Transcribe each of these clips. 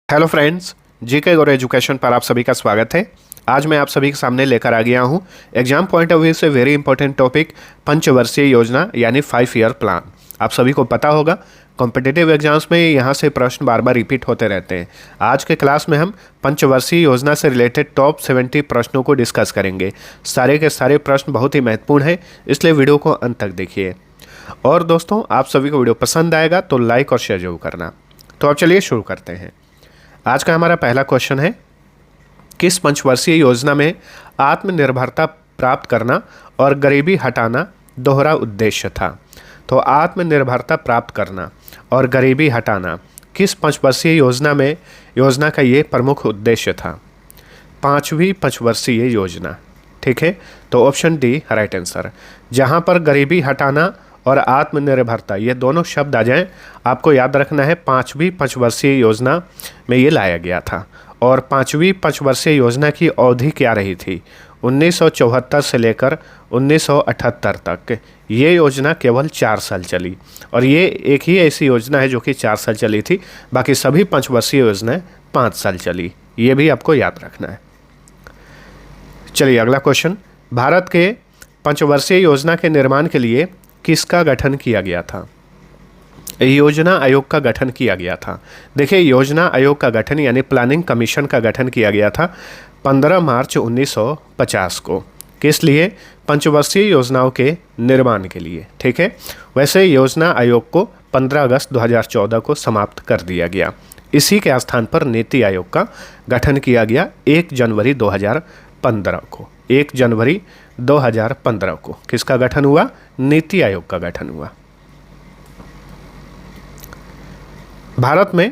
Hello friends, GK और education पर आप सभी का स्वागत है। आज मैं आप सभी के सामने लेकर आ गया हूं एग्जाम पॉइंट ऑफ व्यू से वेरी इंपॉर्टेंट टॉपिक पंचवर्षीय योजना यानी 5 ईयर प्लान। आप सभी को पता होगा कॉम्पिटिटिव एग्जाम्स में यहाँ से प्रश्न बार बार रिपीट होते रहते हैं। आज के क्लास में हम पंचवर्षीय योजना से रिलेटेड टॉप 70 प्रश्नों को डिस्कस करेंगे। सारे के सारे प्रश्न बहुत ही महत्वपूर्ण है, इसलिए वीडियो को अंत तक देखिए। और दोस्तों, आप सभी को वीडियो पसंद आएगा तो लाइक और शेयर जरूर करना। तो अब चलिए शुरू करते हैं। आज का हमारा पहला क्वेश्चन है, किस पंचवर्षीय योजना में आत्मनिर्भरता प्राप्त करना और गरीबी हटाना दोहरा उद्देश्य था? तो आत्मनिर्भरता प्राप्त करना और गरीबी हटाना किस पंचवर्षीय योजना का ये प्रमुख उद्देश्य था? 5वीं पंचवर्षीय योजना। ठीक है, तो ऑप्शन डी राइट आंसर। जहाँ पर गरीबी हटाना और आत्मनिर्भरता ये दोनों शब्द आ जाएं, आपको याद रखना है 5वीं पंचवर्षीय योजना में ये लाया गया था। और 5वीं पंचवर्षीय योजना की अवधि क्या रही थी? 1974 से लेकर 1978 तक ये योजना केवल 4 साल चली। और ये एक ही ऐसी योजना है जो कि 4 साल चली थी, बाकी सभी पंचवर्षीय योजनाएं 5 साल चली। ये भी आपको याद रखना है। चलिए अगला क्वेश्चन, भारत के पंचवर्षीय योजना के निर्माण के लिए किसका गठन किया गया था? योजना आयोग का गठन किया गया था। देखिए, योजना आयोग का गठन यानी प्लानिंग कमीशन का गठन किया गया था 15 मार्च 1950 को। किस लिए? पंचवर्षीय योजनाओं के निर्माण के लिए। ठीक है, वैसे योजना आयोग को 15 अगस्त 2014 को समाप्त कर दिया गया। इसी के स्थान पर नीति आयोग का गठन किया गया 1 जनवरी 2015 को। 1 जनवरी 2015 को किसका गठन हुआ? नीति आयोग का गठन हुआ। भारत में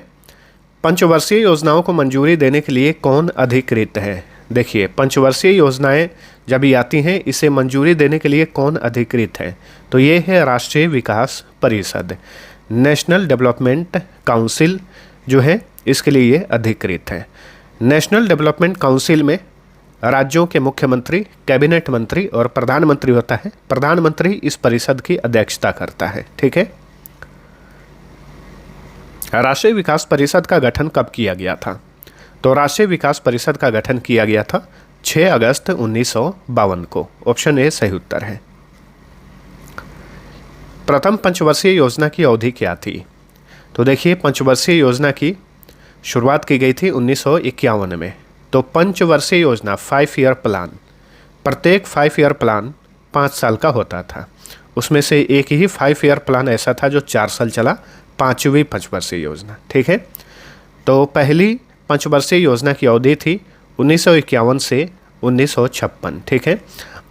पंचवर्षीय योजनाओं को मंजूरी देने के लिए कौन अधिकृत है? देखिए, पंचवर्षीय योजनाएं जब ये आती हैं, इसे मंजूरी देने के लिए कौन अधिकृत है? तो ये है राष्ट्रीय विकास परिषद, नेशनल डेवलपमेंट काउंसिल जो है, इसके लिए ये अधिकृत है। नेशनल डेवलपमेंट काउंसिल में राज्यों के मुख्यमंत्री, कैबिनेट मंत्री और प्रधानमंत्री होता है। प्रधानमंत्री इस परिषद की अध्यक्षता करता है। ठीक है, राष्ट्रीय विकास परिषद का गठन कब किया गया था? तो राष्ट्रीय विकास परिषद का गठन किया गया था 6 अगस्त 1952 को। ऑप्शन ए सही उत्तर है। प्रथम पंचवर्षीय योजना की अवधि क्या थी? तो देखिए, पंचवर्षीय योजना की शुरुआत की गई थी 1951 में। तो पंचवर्षीय योजना 5 ईयर प्लान, प्रत्येक 5 ईयर प्लान 5 साल का होता था। उसमें से एक ही 5 ईयर प्लान ऐसा था जो 4 साल चला, 5वीं पंचवर्षीय योजना। ठीक है, तो पहली पंचवर्षीय योजना की अवधि थी 1951 से 1956। ठीक है,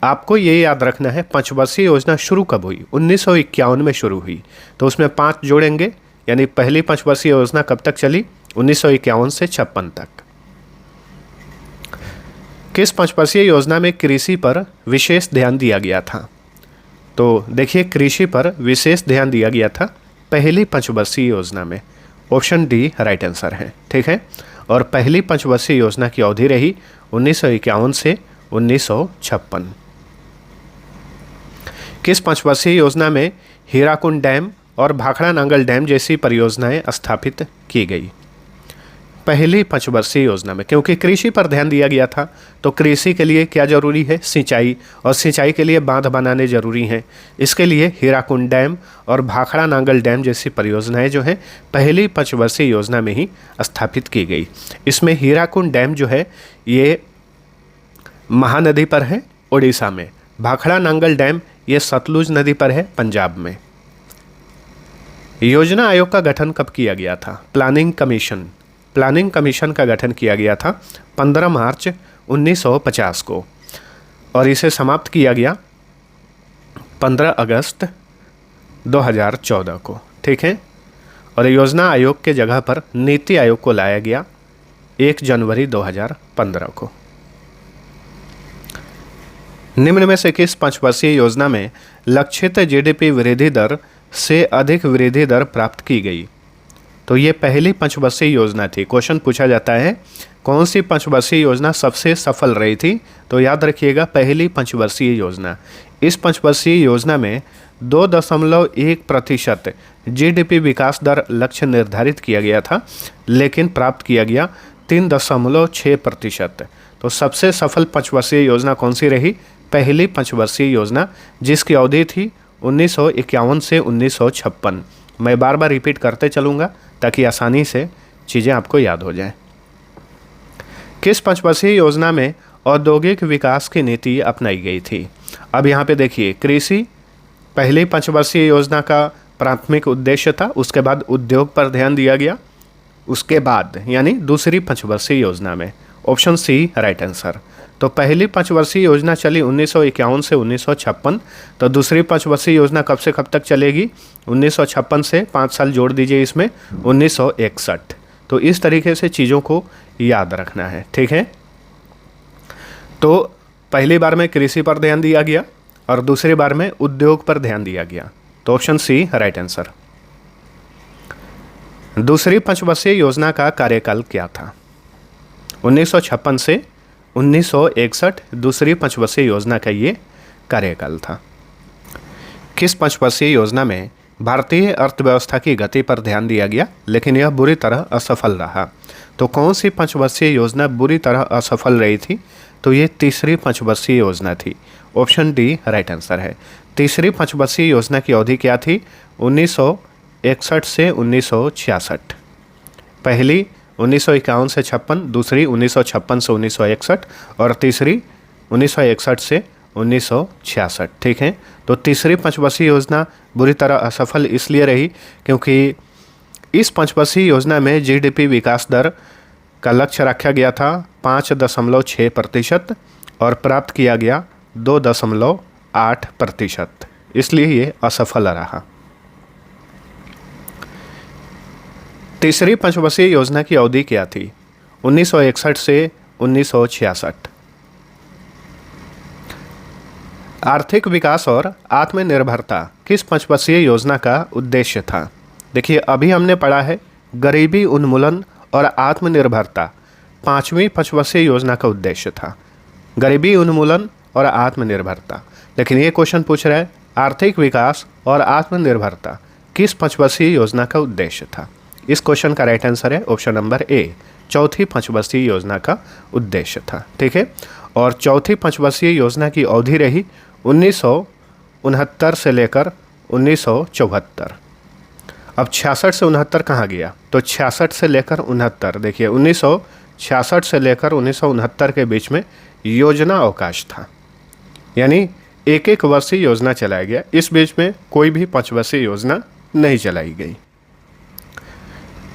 आपको ये याद रखना है पंचवर्षीय योजना शुरू कब हुई? 1951 में शुरू हुई। तो उसमें 5 जोड़ेंगे, यानी पहली पंचवर्षीय योजना कब तक चली? 1951 से 56 तक। किस पंचवर्षीय योजना में कृषि पर विशेष ध्यान दिया गया था? तो देखिए, कृषि पर विशेष ध्यान दिया गया था पहली पंचवर्षीय योजना में। ऑप्शन डी राइट आंसर है। ठीक है, और पहली पंचवर्षीय योजना की अवधि रही 1951 से 1956। किस पंचवर्षीय योजना में हीराकुंड डैम और भाखड़ा नांगल डैम जैसी परियोजनाएं स्थापित की गई? पहली पंचवर्षीय योजना में, क्योंकि कृषि पर ध्यान दिया गया था, तो कृषि के लिए क्या जरूरी है? सिंचाई, और सिंचाई के लिए बांध बनाने जरूरी हैं। इसके लिए हीराकुंड डैम और भाखड़ा नांगल डैम जैसी परियोजनाएं जो हैं पहली पंचवर्षीय योजना में ही स्थापित की गई। इसमें हीराकुंड डैम जो है ये महानदी पर है उड़ीसा में। भाखड़ा नांगल डैम ये सतलुज नदी पर है पंजाब में। योजना आयोग का गठन कब किया गया था? प्लानिंग कमीशन का गठन किया गया था 15 मार्च 1950 को, और इसे समाप्त किया गया 15 अगस्त 2014 को। ठीक है, और योजना आयोग के जगह पर नीति आयोग को लाया गया 1 जनवरी 2015 को। निम्न में से किस पंचवर्षीय योजना में लक्षित जीडीपी वृद्धि दर से अधिक वृद्धि दर प्राप्त की गई? तो ये पहली पंचवर्षीय योजना थी। क्वेश्चन पूछा जाता है कौन सी पंचवर्षीय योजना सबसे सफल रही थी? तो याद रखिएगा पहली पंचवर्षीय योजना। इस पंचवर्षीय योजना में 2.1% जीडीपी विकास दर लक्ष्य निर्धारित किया गया था, लेकिन प्राप्त किया गया 3.6%। तो सबसे सफल पंचवर्षीय योजना कौन सी रही? पहली पंचवर्षीय योजना, जिसकी अवधि थी 1951 से 1956। मैं बार बार रिपीट करते चलूँगा ताकि आसानी से चीज़ें आपको याद हो जाएं। किस पंचवर्षीय योजना में औद्योगिक विकास की नीति अपनाई गई थी? अब यहाँ पे देखिए, कृषि पहली पंचवर्षीय योजना का प्राथमिक उद्देश्य था, उसके बाद उद्योग पर ध्यान दिया गया, उसके बाद यानी दूसरी पंचवर्षीय योजना में। Option C right answer. तो पहली पंचवर्षीय योजना चली 1951 से 1956, तो दूसरी पंचवर्षीय योजना कब से कब तक चलेगी? 1956 से 5 साल जोड़ दीजिए इसमें, 1961। तो इस तरीके से चीज़ों को याद रखना है, ठीक है। तो पहली बार में कृषि पर ध्यान दिया गया और दूसरी बार में उद्योग पर ध्यान दिया गया। तो ऑप्शन सी राइट आंसर। दूसरी पंचवर्षीय योजना का कार्यकाल क्या था? 1956 से 1961 दूसरी पंचवर्षीय योजना का ये कार्यकाल था। किस पंचवर्षीय योजना में भारतीय अर्थव्यवस्था की गति पर ध्यान दिया गया, लेकिन यह बुरी तरह असफल रहा? तो कौन सी पंचवर्षीय योजना बुरी तरह असफल रही थी? तो ये तीसरी पंचवर्षीय योजना थी। ऑप्शन डी राइट आंसर है। तीसरी पंचवर्षीय योजना की अवधि क्या थी? 1961 से 1966। पहली 1951 से 56, दूसरी 1956 से 1961 और तीसरी 1961 से 1966, ठीक है। तो तीसरी पंचवर्षीय योजना बुरी तरह असफल इसलिए रही क्योंकि इस पंचवर्षीय योजना में जीडीपी विकास दर का लक्ष्य रखा गया था 5.6% और प्राप्त किया गया 2.8%, इसलिए ये असफल रहा। तीसरी पंचवर्षीय योजना की अवधि क्या थी? 1961 से 1966। आर्थिक विकास और आत्मनिर्भरता किस पंचवर्षीय योजना का उद्देश्य था? देखिए, अभी हमने पढ़ा है गरीबी उन्मूलन और आत्मनिर्भरता 5वीं पंचवर्षीय योजना का उद्देश्य था, गरीबी उन्मूलन और आत्मनिर्भरता। लेकिन ये क्वेश्चन पूछ रहा है आर्थिक विकास और आत्मनिर्भरता किस पंचवर्षीय योजना का उद्देश्य था? इस क्वेश्चन का राइट आंसर है ऑप्शन नंबर ए, चौथी पंचवर्षीय योजना का उद्देश्य था, ठीक है। और चौथी पंचवर्षीय योजना की अवधि रही 1969 से लेकर 1974। अब 66 से 69 कहाँ गया? तो 66 से लेकर 69, देखिए 1966 से लेकर 1969 के बीच में योजना अवकाश था, यानी एक एक वर्षीय योजना चलाया गया। इस बीच में कोई भी पंचवर्षीय योजना नहीं चलाई गई।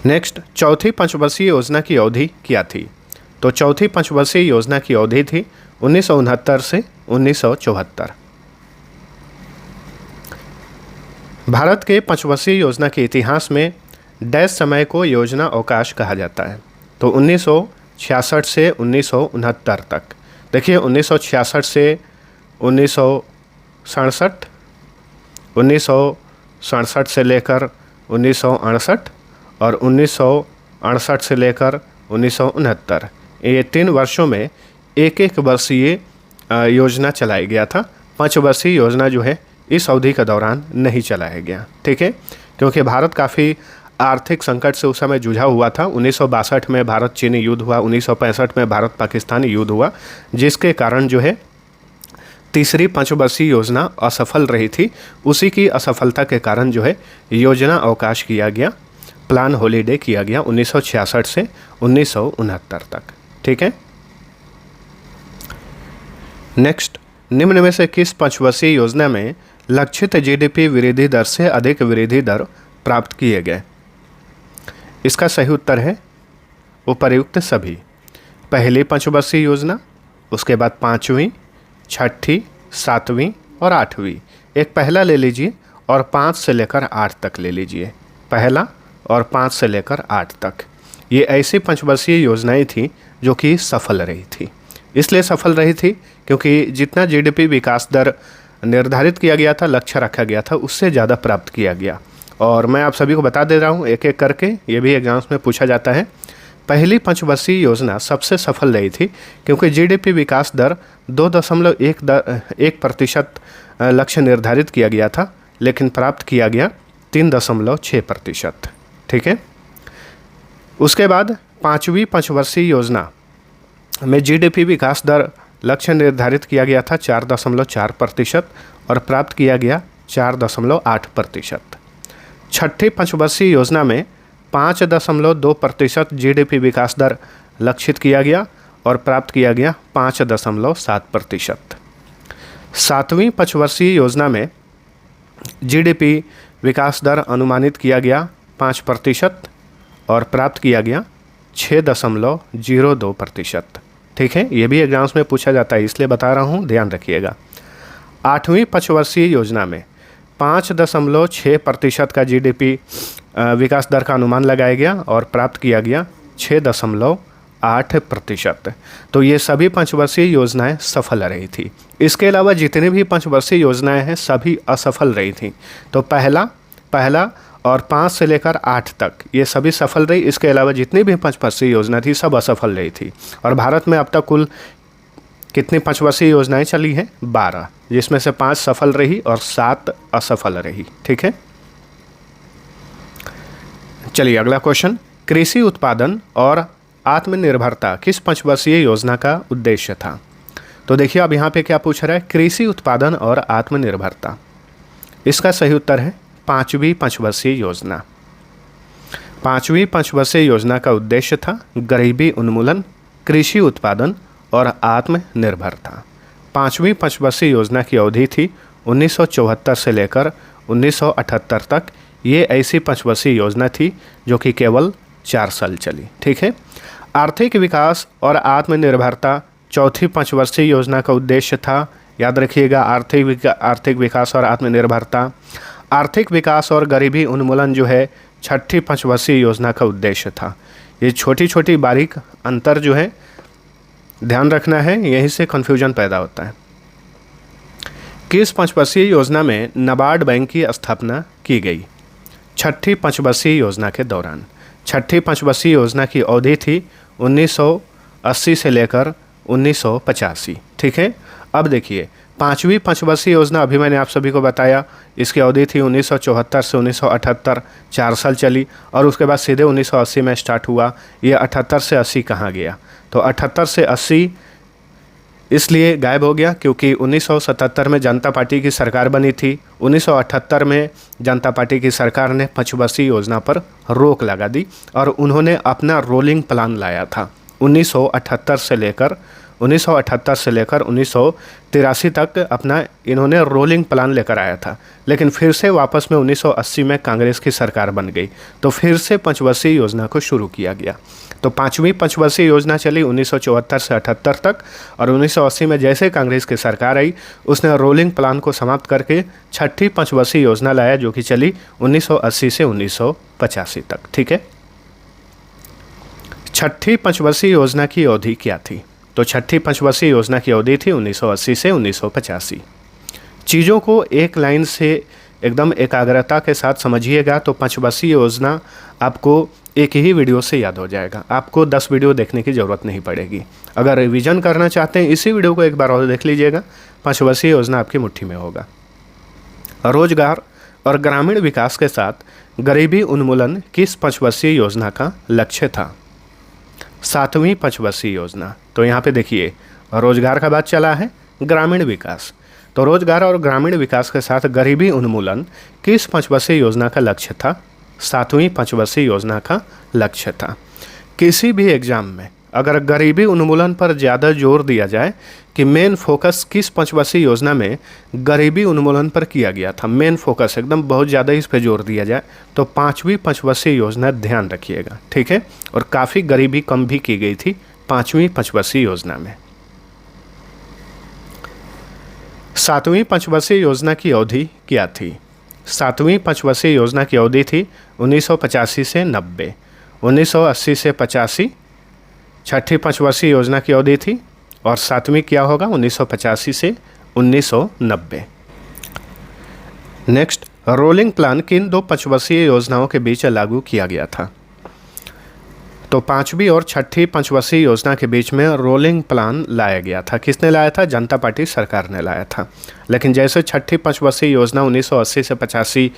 नेक्स्ट, चौथी पंचवर्षीय योजना की अवधि क्या थी? तो चौथी पंचवर्षीय योजना की अवधि थी 1969 से 1974। भारत के पंचवर्षीय योजना के इतिहास में डैश समय को योजना अवकाश कहा जाता है। तो 1966 से 1969 तक, देखिए 1966 से 1967, 1967 से लेकर 1968 और 1968 से लेकर 1969, ये 3 वर्षों में एक एक वर्षीय योजना चलाया गया था। पंचवर्षीय योजना जो है इस अवधि के दौरान नहीं चलाया गया, ठीक है, क्योंकि भारत काफ़ी आर्थिक संकट से उस समय जूझा हुआ था। 1962 में भारत चीन युद्ध हुआ, 1965 में भारत पाकिस्तान युद्ध हुआ, जिसके कारण जो है तीसरी पंचवर्षीय योजना असफल रही थी। उसी की असफलता के कारण जो है योजना अवकाश किया गया, प्लान हॉलीडे किया गया 1966 से 1969 तक, ठीक है। नेक्स्ट, निम्न में से किस पंचवर्षीय योजना में लक्षित जीडीपी वृद्धि दर से अधिक वृद्धि दर प्राप्त किए गए? इसका सही उत्तर है उपर्युक्त सभी। पहली पंचवर्षीय योजना, उसके बाद 5वीं, 6ठी, 7वीं और 8वीं। एक पहला ले लीजिए और 5 से लेकर 8 तक ले लीजिए, पहला और 5 से लेकर 8 तक। ये ऐसी पंचवर्षीय योजनाएं थी जो कि सफल रही थी। इसलिए सफल रही थी क्योंकि जितना जीडीपी विकास दर निर्धारित किया गया था, लक्ष्य रखा गया था, उससे ज़्यादा प्राप्त किया गया। और मैं आप सभी को बता दे रहा हूँ एक एक करके, ये भी एग्जाम्स में पूछा जाता है। पहली पंचवर्षीय योजना सबसे सफल रही थी क्योंकि जीडीपी विकास दर 2.1% लक्ष्य निर्धारित किया गया था, लेकिन प्राप्त किया गया 3.6%। ठीक है। उसके बाद 5वीं पंचवर्षीय योजना में जीडीपी विकास दर लक्ष्य निर्धारित किया गया था 4.4% और प्राप्त किया गया 4.8%। छठी पंचवर्षीय योजना में 5.2% जीडीपी विकास दर लक्षित किया गया और प्राप्त किया गया 5.7%। सातवीं पंचवर्षीय योजना में जीडीपी विकास दर अनुमानित किया गया 5% और प्राप्त किया गया 6.02%। ठीक है, ये भी एग्जाम्स में पूछा जाता है इसलिए बता रहा हूँ, ध्यान रखिएगा। आठवीं पंचवर्षीय योजना में 5.6% का जीडीपी विकास दर का अनुमान लगाया गया और प्राप्त किया गया 6.8%। तो ये सभी पंचवर्षीय योजनाएं सफल रही थी। इसके अलावा जितनी भी पंचवर्षीय योजनाएं हैं सभी असफल रही थी। तो पहला और 5 से लेकर 8 तक ये सभी सफल रही। इसके अलावा जितनी भी पंचवर्षीय योजना थी सब असफल रही थी। और भारत में अब तक कुल कितनी पंचवर्षीय योजनाएं चली हैं? 12, जिसमें से 5 सफल रही और 7 असफल रही। ठीक है, चलिए अगला क्वेश्चन। कृषि उत्पादन और आत्मनिर्भरता किस पंचवर्षीय योजना का उद्देश्य था? तो देखिए अब यहाँ पे क्या पूछ रहा है, कृषि उत्पादन और आत्मनिर्भरता। इसका सही उत्तर है 5वीं पंचवर्षीय योजना। 5वीं पंचवर्षीय योजना का उद्देश्य था गरीबी उन्मूलन, कृषि उत्पादन और आत्मनिर्भरता। 5वीं पंचवर्षीय योजना की अवधि थी 1974 से लेकर 1978 तक। ये ऐसी पंचवर्षीय योजना थी जो कि केवल 4 साल चली। ठीक है। आर्थिक विकास और आत्मनिर्भरता चौथी पंचवर्षीय योजना का उद्देश्य था। याद रखिएगा, आर्थिक विकास और आत्मनिर्भरता। आर्थिक विकास और गरीबी उन्मूलन जो है छठी पंचवर्षीय योजना का उद्देश्य था। ये छोटी छोटी बारीक अंतर जो है ध्यान रखना है, यहीं से कन्फ्यूजन पैदा होता है। किस पंचवर्षीय योजना में नाबार्ड बैंक की स्थापना की गई? छठी पंचवर्षीय योजना के दौरान। छठी पंचवर्षीय योजना की अवधि थी 1980 से लेकर 1985। ठीक है। अब देखिए 5वीं पंचवर्षीय योजना अभी मैंने आप सभी को बताया, इसकी अवधि थी 1974 से 1978, 4 साल चली और उसके बाद सीधे 1980 में स्टार्ट हुआ। ये 78 से 80 कहाँ गया? तो 78 से 80 इसलिए गायब हो गया क्योंकि 1977 में जनता पार्टी की सरकार बनी थी। 1978 में जनता पार्टी की सरकार ने पंचवर्षीय योजना पर रोक लगा दी और उन्होंने अपना रोलिंग प्लान लाया था। 1978 से लेकर 1983 तक अपना इन्होंने रोलिंग प्लान लेकर आया था। लेकिन फिर से वापस में 1980 में कांग्रेस की सरकार बन गई तो फिर से पंचवर्षीय योजना को शुरू किया गया। तो 5वीं पंचवर्षीय योजना चली 1974 से 78 तक और 1980 में जैसे कांग्रेस की सरकार आई उसने रोलिंग प्लान को समाप्त करके छठी पंचवर्षीय योजना लाया जो कि चली 1980 से 1985 तक। ठीक है। छठी पंचवर्षीय योजना की अवधि क्या थी? तो छठी पंचवर्षीय योजना की अवधि थी 1980 से 1985। चीज़ों को एक लाइन से एकदम एकाग्रता के साथ समझिएगा तो पंचवर्षीय योजना आपको एक ही वीडियो से याद हो जाएगा। आपको 10 वीडियो देखने की ज़रूरत नहीं पड़ेगी। अगर रिवीजन करना चाहते हैं इसी वीडियो को एक बार और देख लीजिएगा, पंचवर्षीय योजना आपकी मुट्ठी में होगा। रोजगार और ग्रामीण विकास के साथ गरीबी उन्मूलन किस पंचवर्षीय योजना का लक्ष्य था? 7वीं पंचवर्षीय योजना। तो यहाँ पे देखिए रोजगार का बात चला है, ग्रामीण विकास। तो रोजगार और ग्रामीण विकास के साथ गरीबी उन्मूलन किस पंचवर्षीय योजना का लक्ष्य था? 7वीं पंचवर्षीय योजना का लक्ष्य था। किसी भी एग्जाम में अगर गरीबी उन्मूलन पर ज़्यादा जोर दिया जाए कि मेन फोकस किस पंचवर्षीय योजना में गरीबी उन्मूलन पर किया गया था, मेन फोकस एकदम बहुत ज़्यादा इस पर जोर दिया जाए तो 5वीं पंचवर्षीय योजना ध्यान रखिएगा। ठीक है। और काफ़ी गरीबी कम भी की गई थी 5वीं पंचवर्षीय योजना में। 7वीं पंचवर्षीय योजना की अवधि क्या थी? 7वीं पंचवर्षीय योजना की अवधि थी 1985 से 90, 1980 से 85 छठी पंचवर्षीय योजना की अवधि थी और 7वीं क्या होगा? 1985 से 1990। नेक्स्ट, रोलिंग प्लान किन 2 पंचवर्षीय योजनाओं के बीच लागू किया गया था? तो पांचवी और छठी पंचवर्षीय योजना के बीच में रोलिंग प्लान लाया गया था। किसने लाया था? जनता पार्टी सरकार ने लाया था। लेकिन जैसे छठी पंचवर्षीय योजना 1980 से 85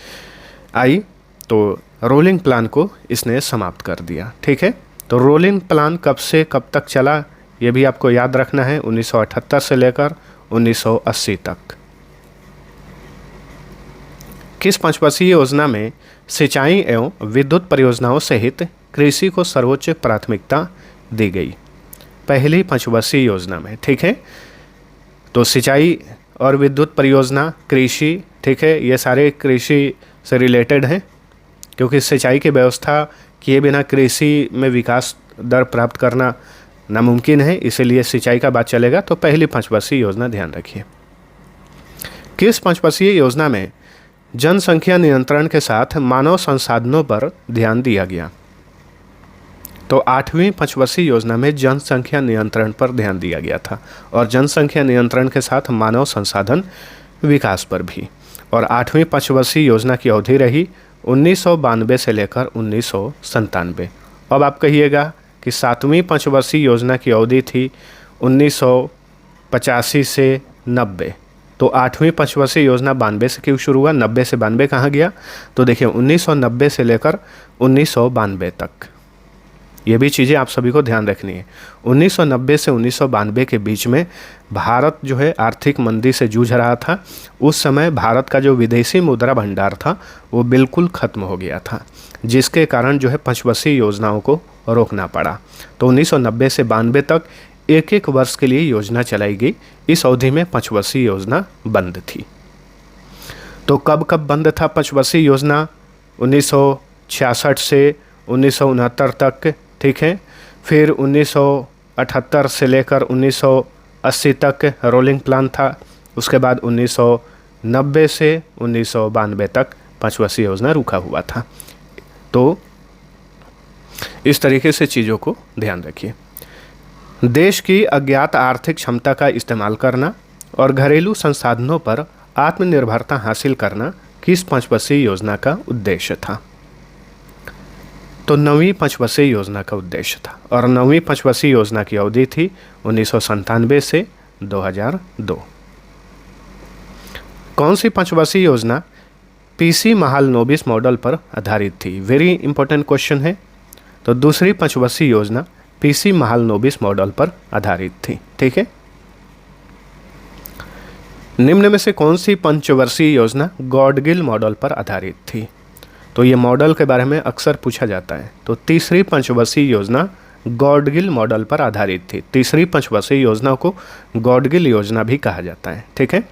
आई तो रोलिंग प्लान को इसने समाप्त कर दिया। ठीक है, तो रोलिंग प्लान कब से कब तक चला ये भी आपको याद रखना है, 1978 से लेकर 1980 तक। किस पंचवर्षीय योजना में सिंचाई एवं विद्युत परियोजनाओं सहित कृषि को सर्वोच्च प्राथमिकता दी गई? पहली पंचवर्षीय योजना में। ठीक है, तो सिंचाई और विद्युत परियोजना, कृषि, ठीक है, ये सारे कृषि से रिलेटेड हैं, क्योंकि सिंचाई की व्यवस्था किए बिना कृषि में विकास दर प्राप्त करना नामुमकिन है, इसीलिए सिंचाई का बात चलेगा। तो पहली पंचवर्षीय योजना ध्यान रखिए। किस पंचवर्षीय योजना में जनसंख्या नियंत्रण के साथ मानव संसाधनों पर ध्यान दिया गया? तो आठवीं पंचवर्षीय योजना में जनसंख्या नियंत्रण पर ध्यान दिया गया था, और जनसंख्या नियंत्रण के साथ मानव संसाधन विकास पर भी। और आठवीं पंचवर्षीय योजना की अवधि रही 1992 से लेकर 1997। अब आप कहिएगा कि सातवीं पंचवर्षीय योजना की अवधि थी 1985 से 90, तो आठवीं पंचवर्षीय योजना 92 से क्यों शुरू हुआ? 90 से 92 कहाँ गया? तो देखिए 1990 से लेकर 1992 तक, ये भी चीज़ें आप सभी को ध्यान रखनी है। 1990 से 1992 के बीच में भारत जो है आर्थिक मंदी से जूझ रहा था। उस समय भारत का जो विदेशी मुद्रा भंडार था वो बिल्कुल ख़त्म हो गया था, जिसके कारण जो है पंचवर्षीय योजनाओं को रोकना पड़ा। तो 1990 से 92 तक एक एक वर्ष के लिए योजना चलाई गई। इस अवधि में पंचवर्षीय योजना बंद थी। तो कब कब बंद था पंचवर्षीय योजना? 1966 से 1969 तक, ठीक है। फिर 1978 से लेकर 1980 तक रोलिंग प्लान था। उसके बाद 1990 से 1992 तक पंचवर्षीय योजना रुका हुआ था। तो इस तरीके से चीज़ों को ध्यान रखिए। देश की अज्ञात आर्थिक क्षमता का इस्तेमाल करना और घरेलू संसाधनों पर आत्मनिर्भरता हासिल करना किस पंचवर्षीय योजना का उद्देश्य था? तो नवीं पंचवर्षीय योजना का उद्देश्य था, और नवीं पंचवर्षीय योजना की अवधि थी 1997 से 2002। कौन सी पंचवर्षीय योजना पीसी महालनोबिस मॉडल पर आधारित थी? वेरी इंपॉर्टेंट क्वेश्चन है। तो दूसरी पंचवर्षीय योजना पीसी महालनोबिस मॉडल पर आधारित थी। ठीक है, निम्न में से कौन सी पंचवर्षीय योजना गॉडगिल मॉडल पर आधारित थी? तो ये मॉडल के बारे में अक्सर पूछा जाता है। तो तीसरी पंचवर्षीय योजना गॉडगिल मॉडल पर आधारित थी। तीसरी पंचवर्षीय योजना को गॉडगिल योजना भी कहा जाता है। ठीक है,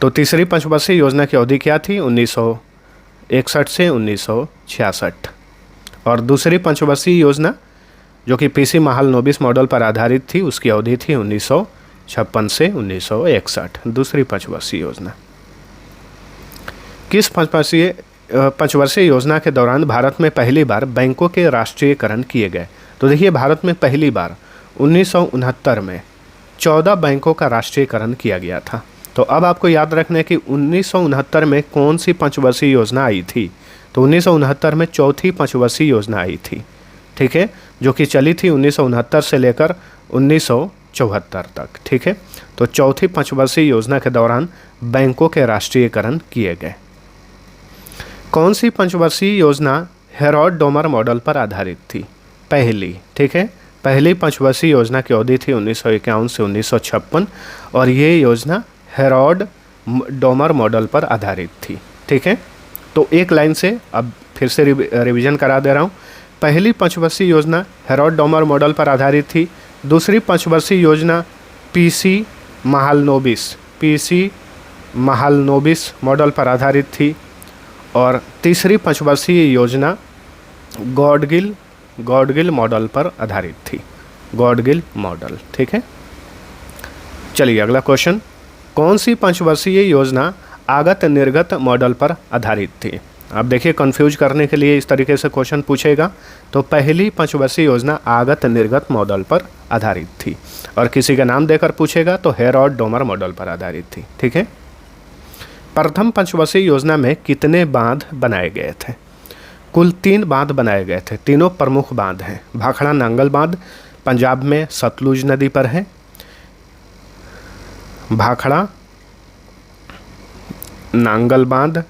तो तीसरी पंचवर्षीय योजना की अवधि क्या थी? 1961 से 1966। और दूसरी पंचवर्षीय योजना जो कि पीसी महालनोबिस मॉडल पर आधारित थी, उसकी अवधि थी 1956 से 1961। दूसरी पंचवर्षीय योजना। किस पंचवर्षीय योजना के दौरान भारत में पहली बार बैंकों के राष्ट्रीयकरण किए गए? तो देखिए, भारत में पहली बार 1969 में 14 बैंकों का राष्ट्रीयकरण किया गया था। तो अब आपको याद रखना है कि 1969 में कौन सी पंचवर्षीय योजना आई थी? तो 1969 में चौथी पंचवर्षीय योजना आई थी। ठीक है, जो कि चली थी 1969 से लेकर 1974 तक। ठीक है, तो चौथी पंचवर्षीय योजना के दौरान बैंकों के राष्ट्रीयकरण किए गए। कौन सी पंचवर्षीय योजना हेरोड डोमर मॉडल पर आधारित थी? पहली। ठीक है, पहली पंचवर्षीय योजना की अवधि थी 1951 से 1956, और ये योजना हेरोड डोमर मॉडल पर आधारित थी। ठीक है, तो एक लाइन से अब फिर से रिवीजन करा दे रहा हूँ। पहली पंचवर्षीय योजना हेरोड डोमर मॉडल पर आधारित थी। दूसरी पंचवर्षीय योजना पीसी महालनोबिस मॉडल पर आधारित थी। और तीसरी पंचवर्षीय योजना गॉडगिल मॉडल पर आधारित थी। गॉडगिल मॉडल। ठीक है, चलिए अगला क्वेश्चन। कौन सी पंचवर्षीय योजना आगत निर्गत मॉडल पर आधारित थी? आप देखिए, कंफ्यूज करने के लिए इस तरीके से क्वेश्चन पूछेगा। तो पहली पंचवर्षीय योजना आगत निर्गत मॉडल पर आधारित थी, और किसी का नाम देकर पूछेगा तो हेरोड डोमर मॉडल पर आधारित थी। ठीक है, प्रथम पंचवर्षीय योजना में कितने बांध बनाए गए थे? कुल 3 बांध बनाए गए थे। तीनों प्रमुख बांध हैं। भाखड़ा नांगल बांध पंजाब में सतलुज नदी पर है। भाखड़ा नांगल बांध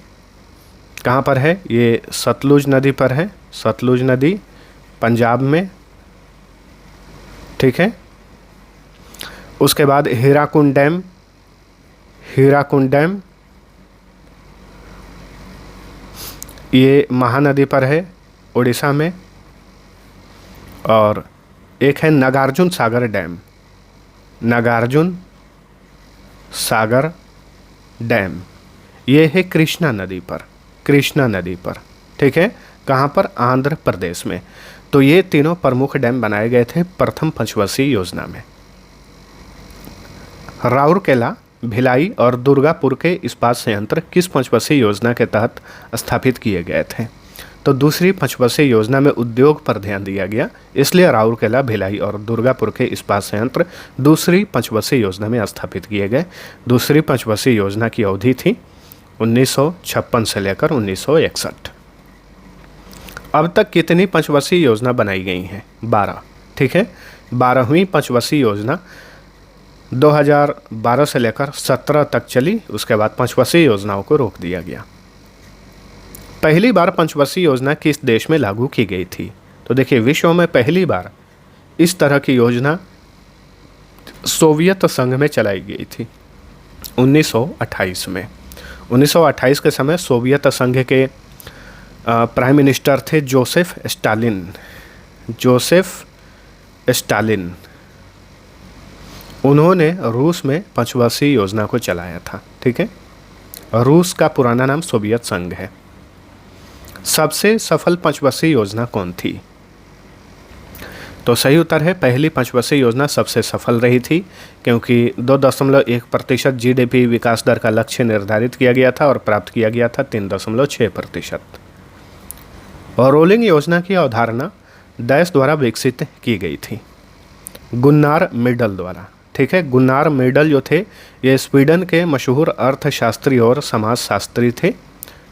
कहाँ पर है? ये सतलुज नदी पर है। सतलुज नदी पंजाब में, ठीक है। उसके बाद हीराकुंड डैम, हीराकुंड डैम ये महानदी पर है उड़ीसा में। और एक है नागार्जुन सागर डैम, नागार्जुन सागर डैम ये है कृष्णा नदी पर, कृष्णा नदी पर, ठीक है। कहाँ पर? आंध्र प्रदेश में। तो ये तीनों प्रमुख डैम बनाए गए थे प्रथम पंचवर्षीय योजना में। राउरकेला, भिलाई और दुर्गापुर के इस्पात संयंत्र किस पंचवर्षीय योजना के तहत स्थापित किए गए थे? तो दूसरी पंचवर्षीय योजना में उद्योग पर ध्यान दिया गया, इसलिए राउरकेला, भिलाई और दुर्गापुर के इस्पात संयंत्र दूसरी पंचवर्षीय योजना में स्थापित किए गए। दूसरी पंचवर्षीय योजना की अवधि थी 1956 से लेकर 1961। अब तक कितनी पंचवर्षीय योजना बनाई गई हैं? 12, ठीक है। 12वीं पंचवर्षीय योजना 2012 से लेकर 17 तक चली। उसके बाद पंचवर्षीय योजनाओं को रोक दिया गया। पहली बार पंचवर्षीय योजना किस देश में लागू की गई थी? तो देखिए, विश्व में पहली बार इस तरह की योजना सोवियत संघ में चलाई गई थी 1928 में। 1928 के समय सोवियत संघ के प्राइम मिनिस्टर थे जोसेफ स्टालिन, जोसेफ स्टालिन। उन्होंने रूस में पंचवर्षीय योजना को चलाया था, ठीक है। रूस का पुराना नाम सोवियत संघ है। सबसे सफल पंचवर्षीय योजना कौन थी? तो सही उत्तर है पहली पंचवर्षीय योजना सबसे सफल रही थी, क्योंकि 2.1% GDP विकास दर का लक्ष्य निर्धारित किया गया था और प्राप्त किया गया था 3.6%। और रोलिंग योजना की अवधारणा डैश द्वारा विकसित की गई थी? गुन्नार मिडल द्वारा, ठीक है। गुन्नार मिडल जो थे ये स्वीडन के मशहूर अर्थशास्त्री और समाजशास्त्री थे,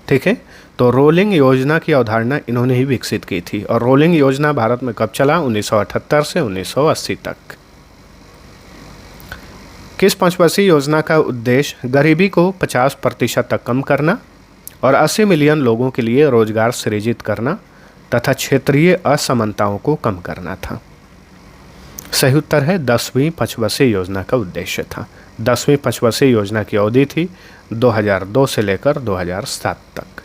ठीक है। तो रोलिंग योजना की अवधारणा इन्होंने ही विकसित की थी। और रोलिंग योजना भारत में कब चला? 1978 से 1980 तक। किस पंचवर्षीय योजना का उद्देश्य गरीबी को 50% तक कम करना और 80 मिलियन लोगों के लिए रोजगार सृजित करना तथा क्षेत्रीय असमानताओं को कम करना था? सही उत्तर है 10वीं पंचवर्षीय योजना का उद्देश्य था। 10वीं पंचवर्षीय योजना की अवधि थी 2002 से लेकर 2007 तक।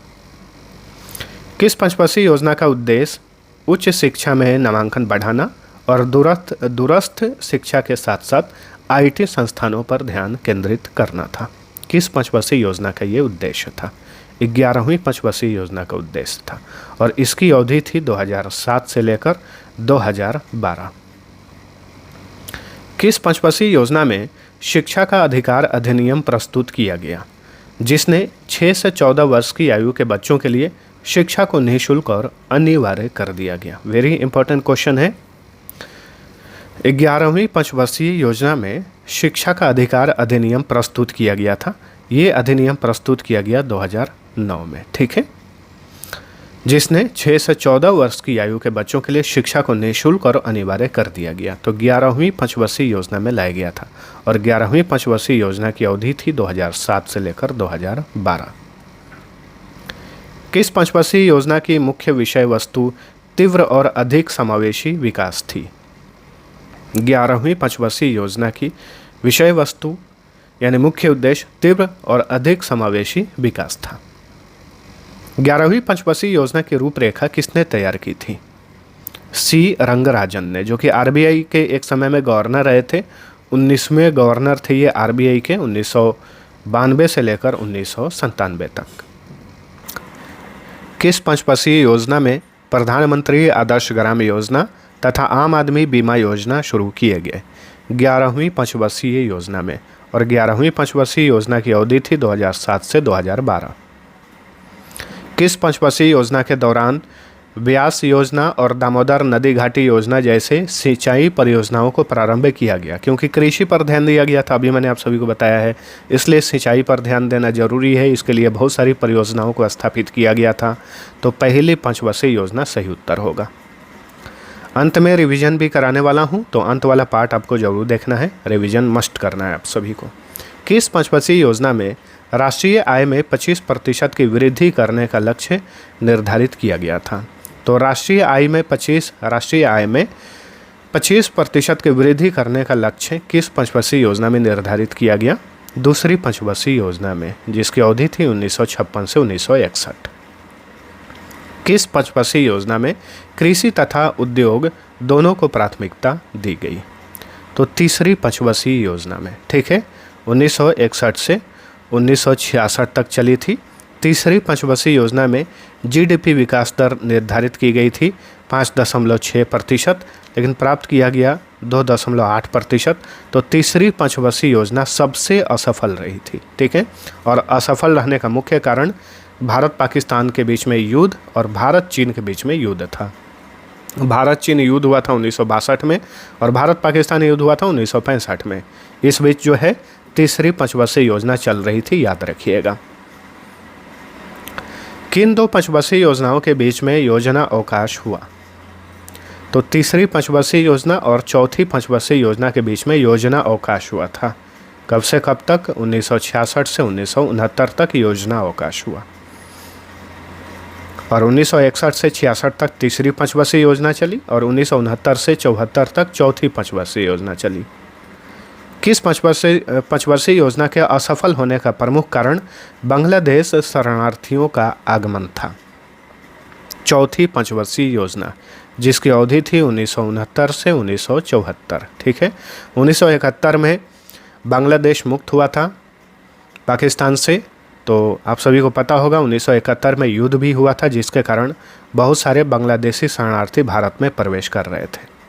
किस पंचवर्षीय योजना का उद्देश्य उच्च शिक्षा में नामांकन बढ़ाना और दूरस्थ शिक्षा के साथ साथ IT संस्थानों पर ध्यान केंद्रित करना था? किस पंचवर्षीय योजना का ये उद्देश्य था? 11वीं पंचवर्षीय योजना का उद्देश्य था और इसकी अवधि थी 2007 से लेकर 2012। किस पंचवर्षीय योजना में शिक्षा का अधिकार अधिनियम प्रस्तुत किया गया, जिसने 6 से 14 वर्ष की आयु के बच्चों के लिए शिक्षा को निःशुल्क और अनिवार्य कर दिया गया? वेरी इंपॉर्टेंट क्वेश्चन है। 11वीं पंचवर्षीय योजना में शिक्षा का अधिकार अधिनियम प्रस्तुत किया गया था। ये अधिनियम प्रस्तुत किया गया 2009 में, ठीक है, जिसने 6 से 14 वर्ष की आयु के बच्चों के लिए शिक्षा को निःशुल्क और अनिवार्य कर दिया गया। तो 11वीं पंचवर्षीय योजना में लाया गया था और 11वीं पंचवर्षीय योजना की अवधि थी 2007 से लेकर 2012। किस पंचवर्षीय योजना की मुख्य विषय वस्तु तीव्र और अधिक समावेशी विकास थी? 11वीं पंचवर्षीय योजना की विषय वस्तु यानी मुख्य उद्देश्य तीव्र और अधिक समावेशी विकास था। 11वीं पंचवर्षीय योजना की रूपरेखा किसने तैयार की थी? C रंगराजन ने, जो कि RBI के एक समय में गवर्नर रहे थे। 19वें गवर्नर थे ये RBI के 1992 से लेकर 1997 तक। किस पंचवर्षीय योजना में प्रधानमंत्री आदर्श ग्राम योजना तथा आम आदमी बीमा योजना शुरू किए गए? 11वीं पंचवर्षीय योजना में। और 11वीं पंचवर्षीय योजना की अवधि थी 2007 से 2012। किस पंचवर्षीय योजना के दौरान व्यास योजना और दामोदर नदी घाटी योजना जैसे सिंचाई परियोजनाओं को प्रारंभ किया गया, क्योंकि कृषि पर ध्यान दिया गया था, अभी मैंने आप सभी को बताया है, इसलिए सिंचाई पर ध्यान देना जरूरी है। इसके लिए बहुत सारी परियोजनाओं को स्थापित किया गया था। तो पहली पंचवर्षीय योजना सही उत्तर होगा। अंत में रिवीजन भी कराने वाला हूं, तो अंत वाला पार्ट आपको जरूर देखना है, रिवीजन मस्ट करना है आप सभी को। किस पंचवर्षीय योजना में राष्ट्रीय आय में 25% की वृद्धि करने का लक्ष्य निर्धारित किया गया था? तो राष्ट्रीय आय में 25% की वृद्धि करने का लक्ष्य किस पंचवर्षीय योजना में निर्धारित किया गया? दूसरी पंचवर्षीय योजना में, जिसकी अवधि थी 1956 से 1961। किस पंचवर्षीय योजना में कृषि तथा उद्योग दोनों को प्राथमिकता दी गई? तो तीसरी पंचवर्षीय योजना में, ठीक है, 1961 से 1966 तक चली थी। तीसरी पंचवर्षीय योजना में जीडीपी विकास दर निर्धारित की गई थी 5.6%, लेकिन प्राप्त किया गया 2.8%। तो तीसरी पंचवर्षीय योजना सबसे असफल रही थी, ठीक है। और असफल रहने का मुख्य कारण भारत पाकिस्तान के बीच में युद्ध और भारत चीन के बीच में युद्ध था। भारत चीन युद्ध हुआ था 1962 में और भारत पाकिस्तान युद्ध हुआ था 1965 में। इस बीच जो है तीसरी पंचवर्षीय योजना चल रही थी, याद रखिएगा। किन दो पंचवर्षीय योजनाओं के बीच में योजना अवकाश हुआ? तो तीसरी पंचवर्षीय योजना और चौथी पंचवर्षीय योजना के बीच में योजना अवकाश हुआ था। कब से कब तक? 1966 से 1969 तक योजना अवकाश हुआ और 1961 से 66 तक तीसरी पंचवर्षीय योजना चली और 1969 से 74 तक चौथी पंचवर्षीय योजना चली। किस पंचवर्षीय योजना के असफल होने का प्रमुख कारण बांग्लादेश शरणार्थियों का आगमन था? चौथी पंचवर्षीय योजना, जिसकी अवधि थी 1969 से 1974, ठीक है। 1971 में बांग्लादेश मुक्त हुआ था पाकिस्तान से, तो आप सभी को पता होगा 1971 में युद्ध भी हुआ था, जिसके कारण बहुत सारे बांग्लादेशी शरणार्थी भारत में प्रवेश कर रहे थे।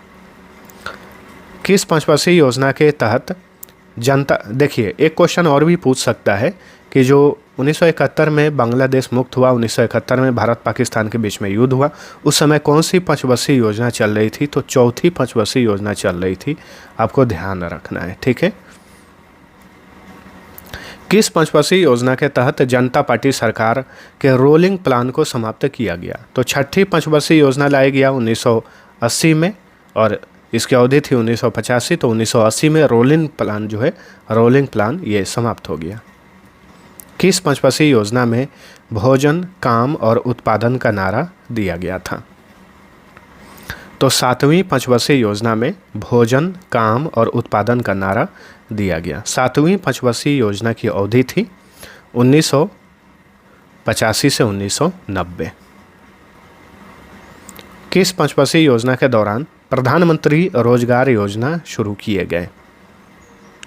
किस पंचवर्षीय योजना के तहत जनता, देखिए एक क्वेश्चन और भी पूछ सकता है कि जो 1971 में बांग्लादेश मुक्त हुआ, 1971 में भारत पाकिस्तान के बीच में युद्ध हुआ, उस समय कौन सी पंचवर्षीय योजना चल रही थी? तो चौथी पंचवर्षीय योजना चल रही थी, आपको ध्यान रखना है, ठीक है। किस पंचवर्षीय योजना के तहत जनता पार्टी सरकार के रोलिंग प्लान को समाप्त किया गया? तो छठी पंचवर्षीय योजना लाई गया 1980 में और इसकी अवधि थी 1985। तो 1980 में रोलिंग प्लान जो है, रोलिंग प्लान ये समाप्त हो गया। किस पंचवर्षीय योजना में भोजन, काम और उत्पादन का नारा दिया गया था? तो सातवीं पंचवर्षीय योजना में भोजन, काम और उत्पादन का नारा दिया गया। सातवीं पंचवर्षीय योजना की अवधि थी 1985 से 1990। किस पंचवर्षीय योजना के दौरान प्रधानमंत्री रोजगार योजना शुरू किए गए?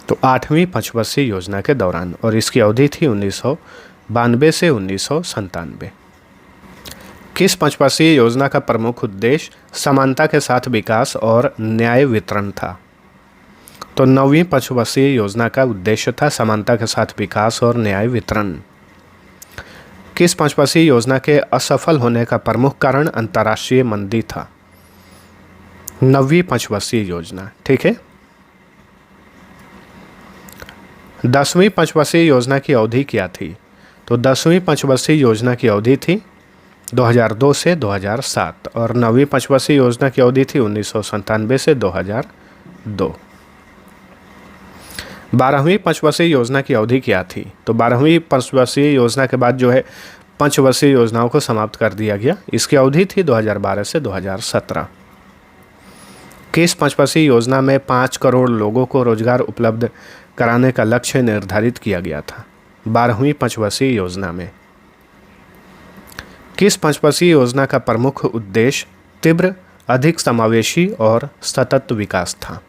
तो आठवीं पंचवर्षीय योजना के दौरान और इसकी अवधि थी 1992 से 1997। किस पंचवर्षीय योजना का प्रमुख उद्देश्य समानता के साथ विकास और न्याय वितरण था? तो नौवीं पंचवर्षीय योजना का उद्देश्य था समानता के साथ विकास और न्याय वितरण। किस पंचवर्षीय योजना के असफल होने का प्रमुख कारण अंतर्राष्ट्रीय मंदी था? नौवीं पंचवर्षीय योजना, ठीक है। 10वीं पंचवर्षीय योजना की अवधि क्या थी? तो 10वीं पंचवर्षीय योजना की अवधि थी 2002 से 2007 और 9वीं पंचवर्षीय योजना की अवधि थी 1997 से 2002। 12वीं पंचवर्षीय योजना की अवधि क्या थी? तो 12वीं पंचवर्षीय योजना के बाद जो है पंचवर्षीय योजनाओं को समाप्त कर दिया गया। इसकी अवधि थी 2012 से 2017। किस पंचवर्षीय योजना में 5 करोड़ लोगों को रोजगार उपलब्ध कराने का लक्ष्य निर्धारित किया गया था? 12वीं पंचवर्षीय योजना में। किस पंचवर्षीय योजना का प्रमुख उद्देश्य तीव्र, अधिक समावेशी और सतत विकास था?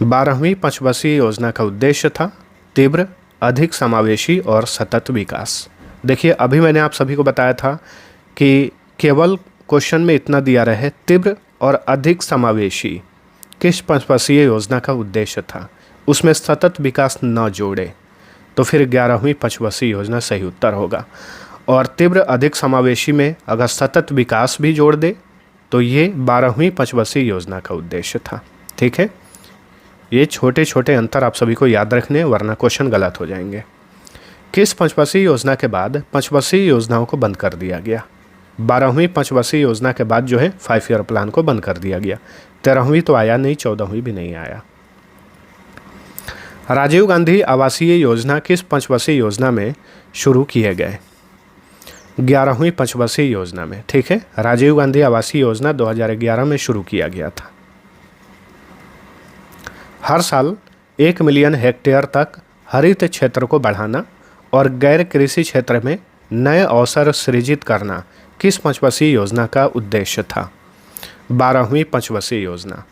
12वीं पंचवर्षीय योजना का उद्देश्य था तीव्र, अधिक समावेशी और सतत विकास। देखिए अभी मैंने आप सभी को बताया था कि केवल क्वेश्चन में इतना दिया रहे, तीव्र और अधिक समावेशी किस पंचवर्षीय योजना का उद्देश्य था, उसमें सतत विकास न जोड़े, तो फिर 11वीं पंचवर्षीय योजना सही उत्तर होगा। और तीव्र अधिक समावेशी में अगर सतत विकास भी जोड़ दे तो ये 12वीं पंचवर्षीय योजना का उद्देश्य था। ठीक है, ये छोटे छोटे अंतर आप सभी को याद रखने, वरना क्वेश्चन गलत हो जाएंगे। किस पंचवर्षीय योजना के बाद पंचवर्षीय योजनाओं को बंद कर दिया गया? 12वीं पंचवर्षीय योजना के बाद जो है 5 ईयर प्लान को बंद कर दिया गया। 13वीं तो आया नहीं, 14वीं भी नहीं आया। राजीव गांधी आवासीय योजना किस पंचवर्षीय योजना में शुरू किए गए? 11वीं पंचवर्षीय योजना में। ठीक है, राजीव गांधी आवासीय योजना 2011 में शुरू किया गया था। हर साल 1 मिलियन हेक्टेयर तक हरित क्षेत्र को बढ़ाना और गैर कृषि क्षेत्र में नए अवसर सृजित करना किस पंचवर्षीय योजना का उद्देश्य था? 12वीं पंचवर्षीय योजना।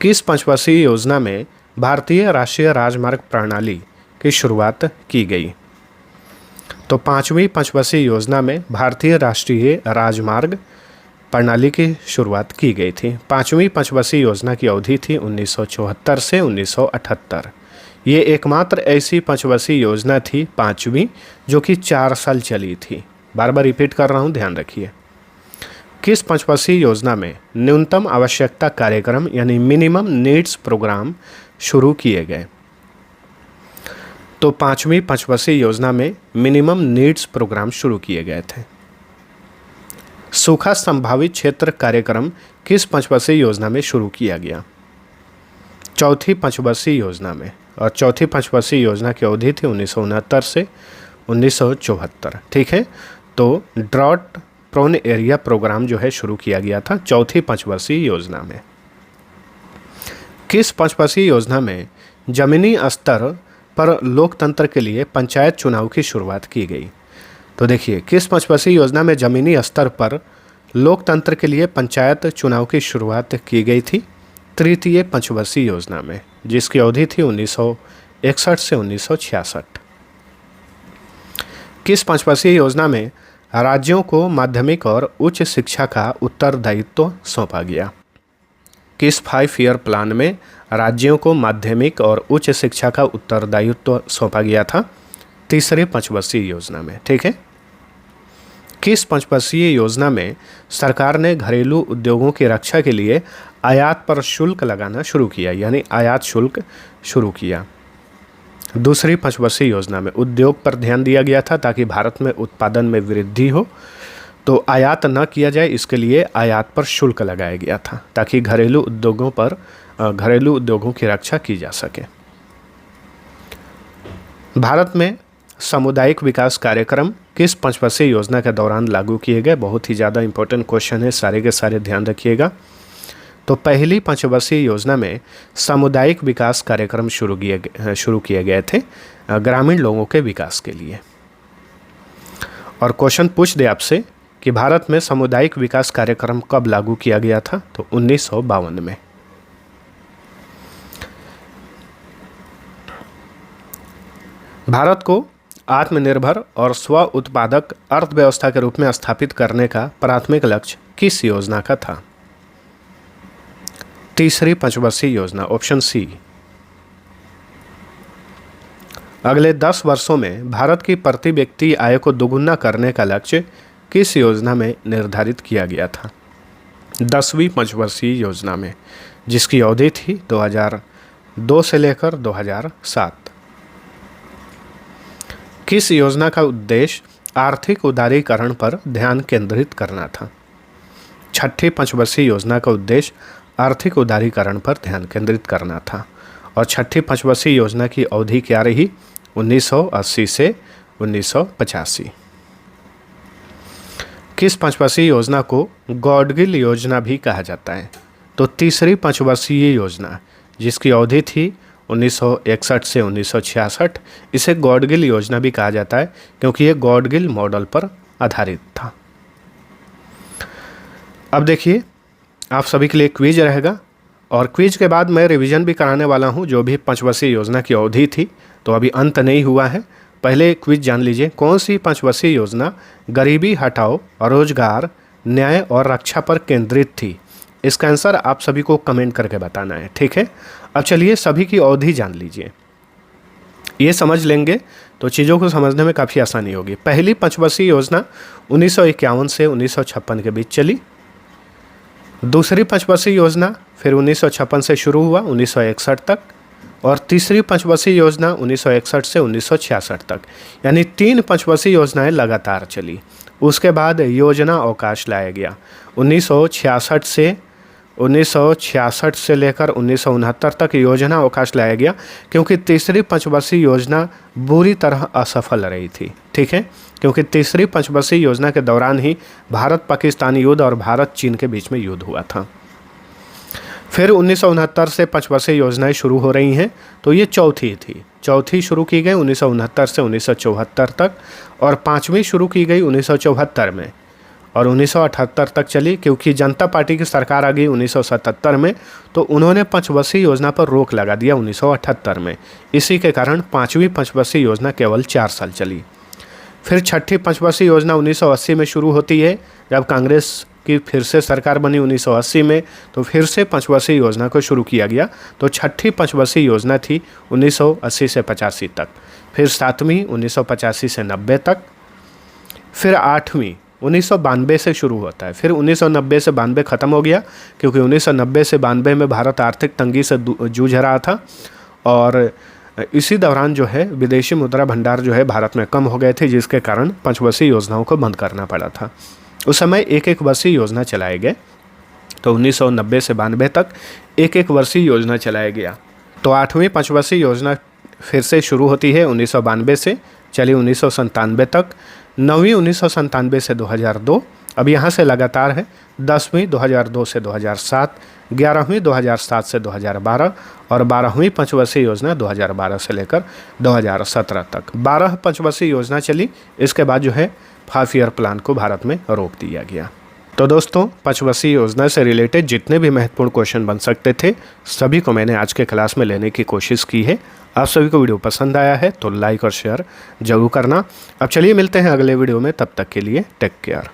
किस पंचवर्षीय योजना में भारतीय राष्ट्रीय राजमार्ग प्रणाली की शुरुआत की गई? तो 5वीं पंचवर्षीय योजना में भारतीय राष्ट्रीय राजमार्ग प्रणाली की शुरुआत की गई थी। 5वीं पंचवर्षीय योजना की अवधि थी 1974 से 1978। ये एकमात्र ऐसी पंचवर्षीय योजना थी 5वीं जो कि 4 साल चली थी। बार बार रिपीट कर रहा हूँ, ध्यान रखिए। किस पंचवर्षीय योजना में न्यूनतम आवश्यकता कार्यक्रम यानी मिनिमम नीड्स प्रोग्राम शुरू किए गए? तो 5वीं पंचवर्षीय योजना में मिनिमम नीड्स प्रोग्राम शुरू किए गए थे। सूखा संभावित क्षेत्र कार्यक्रम किस पंचवर्षीय योजना में शुरू किया गया? 4थी पंचवर्षीय योजना में, और 4थी पंचवर्षीय योजना की अवधि थी 1969 से 1974। ठीक है, तो ड्रॉट प्रोन एरिया प्रोग्राम जो है शुरू किया गया था 4थी पंचवर्षीय योजना में। किस पंचवर्षीय योजना में जमीनी स्तर पर लोकतंत्र के लिए पंचायत चुनाव की शुरुआत की गई? तो देखिए, किस पंचवर्षीय योजना में जमीनी स्तर पर लोकतंत्र के लिए पंचायत चुनाव की शुरुआत की गई थी? 3य पंचवर्षीय योजना में, जिसकी अवधि थी 1961 से 1966। किस पंचवर्षीय योजना में राज्यों को माध्यमिक और उच्च शिक्षा का उत्तरदायित्व सौंपा गया? किस 5 ईयर प्लान में राज्यों को माध्यमिक और उच्च शिक्षा का उत्तरदायित्व सौंपा गया था? 3री पंचवर्षीय योजना में। ठीक है, किस पंचवर्षीय योजना में सरकार ने घरेलू उद्योगों की रक्षा के लिए आयात पर शुल्क लगाना शुरू किया, यानी आयात शुल्क शुरू किया? 2री पंचवर्षीय योजना में उद्योग पर ध्यान दिया गया था ताकि भारत में उत्पादन में वृद्धि हो, तो आयात न किया जाए इसके लिए आयात पर शुल्क लगाया गया था ताकि घरेलू उद्योगों की रक्षा की जा सके। भारत में सामुदायिक विकास कार्यक्रम किस पंचवर्षीय योजना के दौरान लागू किए गए? बहुत ही ज़्यादा इंपॉर्टेंट क्वेश्चन है, सारे के सारे ध्यान रखिएगा। तो पहली पंचवर्षीय योजना में सामुदायिक विकास कार्यक्रम शुरू किए गए थे ग्रामीण लोगों के विकास के लिए। और क्वेश्चन पूछ दे आपसे कि भारत में सामुदायिक विकास कार्यक्रम कब लागू किया गया था? तो 1952 में। भारत को आत्मनिर्भर और स्व उत्पादक अर्थव्यवस्था के रूप में स्थापित करने का प्राथमिक लक्ष्य किस योजना का था? 3री पंचवर्षीय योजना, ऑप्शन सी। अगले 10 वर्षों में भारत की प्रति व्यक्ति आय को दोगुना करने का लक्ष्य किस योजना में निर्धारित किया गया था? 10वीं पंचवर्षीय योजना में, जिसकी अवधि थी 2002 से लेकर 2007। किस योजना का उद्देश्य आर्थिक उदारीकरण पर ध्यान केंद्रित करना था? 6ठी पंचवर्षीय योजना का उद्देश्य आर्थिक उदारीकरण पर ध्यान केंद्रित करना था। और 6ठी पंचवर्षीय योजना की अवधि क्या रही? 1980 से 1985। किस पंचवर्षीय योजना को गॉडगिल योजना भी कहा जाता है? तो 3री पंचवर्षीय योजना, जिसकी अवधि थी 1961 से 1966, इसे गॉडगिल योजना भी कहा जाता है क्योंकि ये गॉडगिल मॉडल पर आधारित था। अब देखिए, आप सभी के लिए क्विज रहेगा और क्विज के बाद मैं रिवीजन भी कराने वाला हूँ जो भी पंचवर्षीय योजना की अवधि थी, तो अभी अंत नहीं हुआ है। पहले क्विज जान लीजिए, कौन सी पंचवर्षीय योजना गरीबी हटाओ, रोजगार, न्याय और रक्षा पर केंद्रित थी? इसका आंसर आप सभी को कमेंट करके बताना है, ठीक है। अब चलिए सभी की अवधि जान लीजिए। ये समझ लेंगे तो चीज़ों को समझने में काफ़ी आसानी होगी। पहली पंचवर्षीय योजना 1951 से 1956 के बीच चली। दूसरी पंचवर्षीय योजना फिर 1956 से शुरू हुआ 1961 तक, और तीसरी पंचवर्षीय योजना 1961 से 1966 तक, यानी 3 पंचवर्षीय योजनाएं लगातार चली। उसके बाद योजना अवकाश लाया गया 1966 से लेकर 1969 तक योजना अवकाश लाया गया, क्योंकि तीसरी पंचवर्षीय योजना बुरी तरह असफल रही थी। ठीक है, क्योंकि तीसरी पंचवर्षीय योजना के दौरान ही भारत पाकिस्तान युद्ध और भारत चीन के बीच में युद्ध हुआ था। फिर 1969 से पंचवर्षीय योजनाएं शुरू हो रही हैं, तो ये चौथी शुरू की गई 1969 से 1974 तक, और पांचवी शुरू की गई 1974 में और 1978 तक चली। क्योंकि जनता पार्टी की सरकार आ गई 1977 में, तो उन्होंने पंचवर्षीय योजना पर रोक लगा दिया 1978 में। इसी के कारण पांचवी पंचवर्षीय योजना केवल 4 साल चली। फिर छठी पंचवर्षीय योजना 1980 में शुरू होती है। जब कांग्रेस की फिर से सरकार बनी 1980 में, तो फिर से पंचवर्षीय योजना को शुरू किया गया। तो छठी पंचवर्षीय योजना थी 1980 से 85 तक। फिर सातवीं 1985 से 90 तक। फिर आठवीं 1992 से शुरू होता है। फिर 1990 से 92 ख़त्म हो गया, क्योंकि 1990 से 92 में भारत आर्थिक तंगी से जूझ रहा था, और इसी दौरान जो है विदेशी मुद्रा भंडार जो है भारत में कम हो गए थे, जिसके कारण पंचवर्षीय योजनाओं को बंद करना पड़ा था। उस समय एक वर्षीय योजना चलाए गए। तो 1990 से 92 तक एक वर्षीय योजना चलाया गया। तो आठवीं पंचवर्षीय योजना फिर से शुरू होती है 1992 से, चली 1997 तक। नौवीं 1997 से 2002, अब यहाँ से लगातार है। 10वीं 2002 से 2007, 11वीं 2007 से 2012, और 12वीं पंचवर्षीय योजना 2012 से लेकर 2017 तक 12 पंचवर्षीय योजना चली। इसके बाद जो है 5 ईयर प्लान को भारत में रोक दिया गया। तो दोस्तों, पंचवर्षीय योजना से रिलेटेड जितने भी महत्वपूर्ण क्वेश्चन बन सकते थे, सभी को मैंने आज के क्लास में लेने की कोशिश की है। आप सभी को वीडियो पसंद आया है तो लाइक और शेयर जरूर करना। अब चलिए मिलते हैं अगले वीडियो में, तब तक के लिए टेक केयर।